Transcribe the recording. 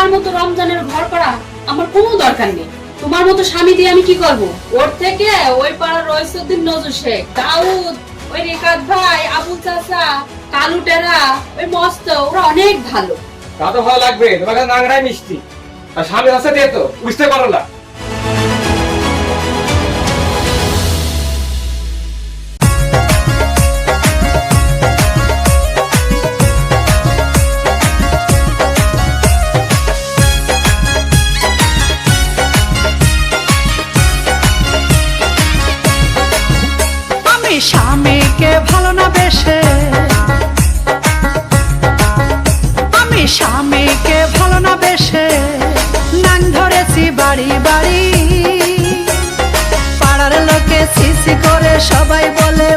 তোমার মতো রমজানের ঘর করা আমার কোনো দরকার নেই। তোমার মতো স্বামী দিয়ে আমি কি করব? ওর থেকে ওই পাড়ার রইসুদ্দিন নজর শেখ, দাউদ, ওই রেখাত ভাই, আবুল চাচা, কালু টেরা, ওই মস্ত, ওরা অনেক ভালো। তা তো ভালো লাগবে, তোমার কাছে নাংরাই মিষ্টি আর স্বামী আছে দিয়ে তো বুঝতে পারো না। আমি স্বামীকে ভালো না বেশে, আমি স্বামীকে ভালো না বেশে নাং ধরেছি বাড়ি বাড়ি। পাড়ার লোকে সিসি করে সবাই বলে